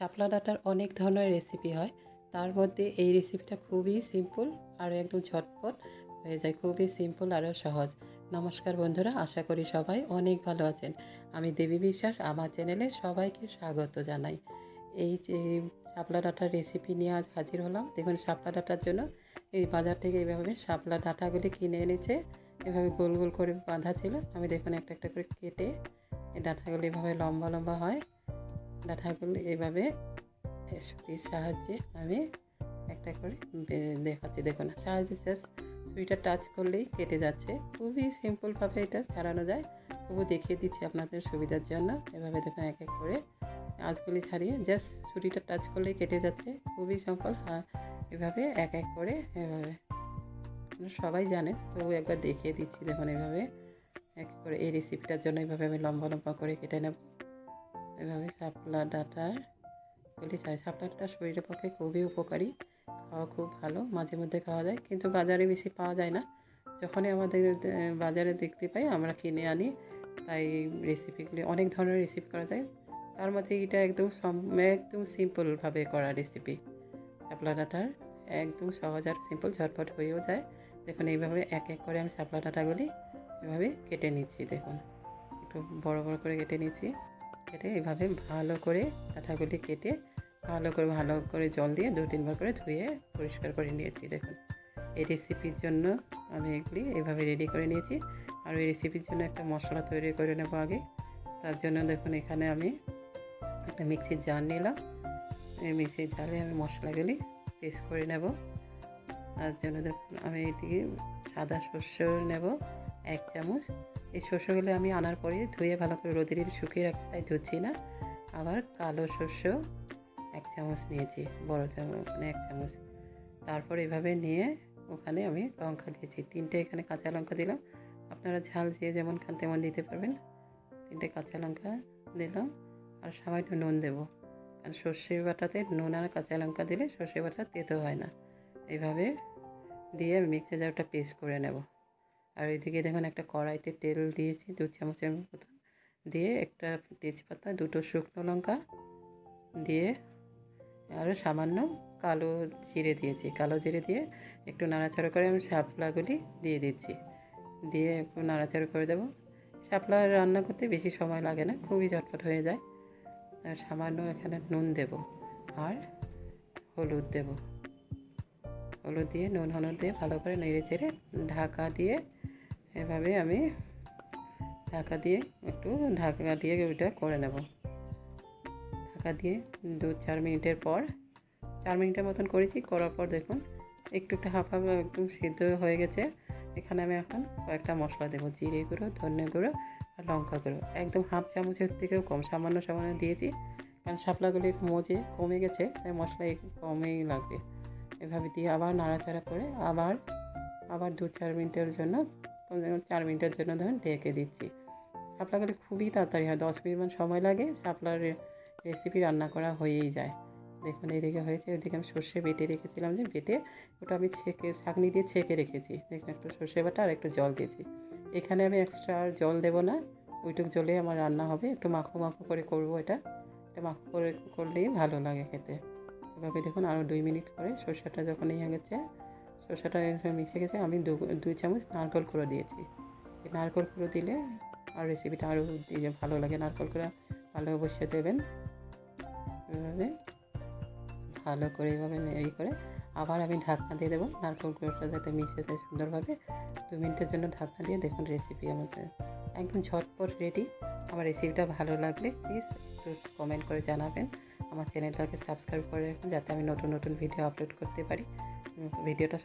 শাপলা ডাঁটার অনেক ধরনের রেসিপি হয়, তার মধ্যে এই রেসিপিটা খুবই সিম্পল আর একদম ঝটপট হয়ে যায়, খুবই সিম্পল আরও সহজ। নমস্কার বন্ধুরা, আশা করি সবাই অনেক ভালো আছেন। আমি দেবী বিশ্বাস, আমার চ্যানেলে সবাইকে স্বাগত জানাই। এই যে শাপলা ডাঁটার রেসিপি নিয়ে আজ হাজির হলাম। দেখুন, শাপলা ডাঁটার জন্য এই বাজার থেকে এইভাবে শাপলা ডাঁটাগুলি কিনে এনেছে, এভাবে গোল গোল করে বাঁধা ছিল। আমি দেখুন একটা একটা করে কেটে এই ডাঁটাগুলি এভাবে লম্বা লম্বা হয়, ডাঁটাগুলি এইভাবে ছুরির সাহায্যে আমি একটা করে দেখাচ্ছি। দেখুন, সাহায্যে জাস্ট ছুরিটা টাচ করলেই কেটে যাচ্ছে। খুবই সিম্পলভাবে এটা ছাড়ানো যায়, তবু দেখিয়ে দিচ্ছি আপনাদের সুবিধার জন্য। এভাবে দেখুন এক এক করে আঁচগুলি ছাড়িয়ে জাস্ট ছুরিটা টাচ করলেই কেটে যাচ্ছে, খুবই সিম্পল। হ্যাঁ, এভাবে এক এক করে এভাবে সবাই জানেন, তবু একবার দেখিয়ে দিচ্ছি। দেখুন এভাবে এক করে এই রেসিপিটার জন্য এভাবে আমি লম্বা লম্বা করে কেটে নেব। এভাবে শাপলা ডাঁটার বলি শাপলা ডাঁটা শরীরের পক্ষে খুবই উপকারী, খাওয়া খুব ভালো, মাঝে মধ্যে খাওয়া যায়, কিন্তু বাজারে বেশি পাওয়া যায় না। যখনই আমাদের বাজারে দেখতে পাই আমরা কিনে আনি। তাই রেসিপিগুলি অনেক ধরনের রেসিপি করা যায়, তার মধ্যে এটা একদম একদম সিম্পলভাবে করা রেসিপি। শাপলা ডাঁটার একদম সহজ আর সিম্পল, ঝটপট হয়েও যায়। দেখুন এইভাবে এক এক করে আমি শাপলা ডাঁটাগুলি এভাবে কেটে নিচ্ছি। দেখুন একটু বড় বড় করে কেটে নিচ্ছি। কেটে এইভাবে ভালো করে ডাঁটাগুলি কেটে ভালো করে জল দিয়ে 2-3 বার করে ধুয়ে পরিষ্কার করে নিয়েছি। দেখুন এই রেসিপির জন্য আমি এগুলি এভাবে রেডি করে নিয়েছি। আর এই রেসিপির জন্য একটা মশলা তৈরি করে নেব আগে। তার জন্য দেখুন এখানে আমি একটা মিক্সির জার নিলাম। এই মিক্সির জারে আমি মশলাগুলি পেস্ট করে নেব। তার জন্য দেখুন আমি এইদিকে সাদা শস্য নেব 1 চামচ। এই শস্যগুলো আমি আনার পরে ধুয়ে ভালো করে রোদে দিয়ে শুকিয়ে রাখি, তাই ধুচ্ছি না। আবার কালো শস্য 1 চামচ নিয়েছি, বড় চামচ মানে 1 চামচ। তারপর এভাবে নিয়ে ওখানে আমি লঙ্কা দিয়েছি 3টে, এখানে কাঁচা লঙ্কা দিলাম। আপনারা ঝাল যে যেমন খান তেমন দিতে পারবেন। 3টে কাঁচা লঙ্কা দিলাম আর সামান্য নুন দেবো, কারণ সর্ষে বাটাতে নুন আর কাঁচা লঙ্কা দিলে সর্ষে বাটা তেতো হয় না। এইভাবে দিয়ে আমি মিক্সি জারটা পেস্ট করে নেব। আর ওইদিকে দেখুন একটা কড়াইতে তেল দিয়েছি 2 চামচের মতো, দিয়ে একটা তেজপাতা, 2টো শুকনো লঙ্কা দিয়ে আরও সামান্য কালো জিরে দিয়েছি। কালো জিরে দিয়ে একটু নাড়াচাড়া করে আমি শাপলাগুলি দিয়ে দিচ্ছি। দিয়ে একটু নাড়াচাড়া করে দেবো। শাপলা রান্না করতে বেশি সময় লাগে না, খুবই ঝটপট হয়ে যায়। আর সামান্য এখানে নুন দেব আর হলুদ দেব। হলুদ দিয়ে হলুদ দিয়ে ভালো করে নেড়ে চেড়ে ঢাকা দিয়ে এভাবে আমি ঢাকা দিয়ে ওইটা করে নেব। ঢাকা দিয়ে 2-4 মিনিটের পর 4 মিনিটের মতন করেছি। করার পর দেখুন একটু হাফ একদম সিদ্ধ হয়ে গেছে। এখানে আমি এখন কয়েকটা মশলা দেবো, জিরে গুঁড়ো, ধনে গুঁড়ো আর লঙ্কা গুঁড়ো। একদম হাফ চামচের থেকেও কম, সামান্য দিয়েছি, কারণ শাপলাগুলি মজে কমে গেছে, তাই মশলা একটু কমেই লাগবে। এভাবে দিয়ে আবার নাড়াচাড়া করে আবার 2-4 মিনিটের জন্য 4 মিনিটের জন্য ধরুন ঢেকে দিচ্ছি। শাপলাগুলি খুবই তাড়াতাড়ি হয়, 10 মিনিট সময় লাগে, শাপলার রেসিপি রান্না করা হয়েই যায়। দেখুন এদিকে হয়েছে। ওইদিকে আমি সর্ষে বেটে রেখেছিলাম, যে বেটে ওটা আমি ছাঁকনি দিয়ে ছেঁকে রেখেছি। দেখুন একটু সর্ষে বাটা আর একটু জল দিয়েছি। এখানে আমি এক্সট্রা আর জল দেবো না, ওইটুকু জলে আমার রান্না হবে। একটু মাখো মাখো করে করবো, এটা মাখো করে করলেই ভালো লাগে খেতে। এভাবে দেখুন আরও 2 মিনিট করে সর্ষেটা যখন হয়ে গেছে, সর্ষেটা মিশে গেছে, আমি 2 চামচ নারকেল কুঁড়ো দিয়েছি। এই নারকেল কুঁড়ো দিলে আর রেসিপিটা আরও ভালো লাগে। নারকেল কুঁড়ো ভালো অবশ্যই দেবেন। এভাবে ভালো করে এভাবে নেড়ে করে আবার আমি ঢাকনা দিয়ে দেবো, নারকেল কুঁড়োটা যাতে মিশে যায় সুন্দরভাবে। 2 মিনিটের জন্য ঢাকনা দিয়ে দেখুন রেসিপি আমাদের একদম ঝটপট রেডি। আমার রেসিপিটা ভালো লাগলে প্লিজ একটু কমেন্ট করে জানাবেন। আমার চ্যানেলটাকে সাবস্ক্রাইব করে রাখুন, যাতে আমি নতুন নতুন ভিডিও আপলোড করতে পারি। ভিডিওটা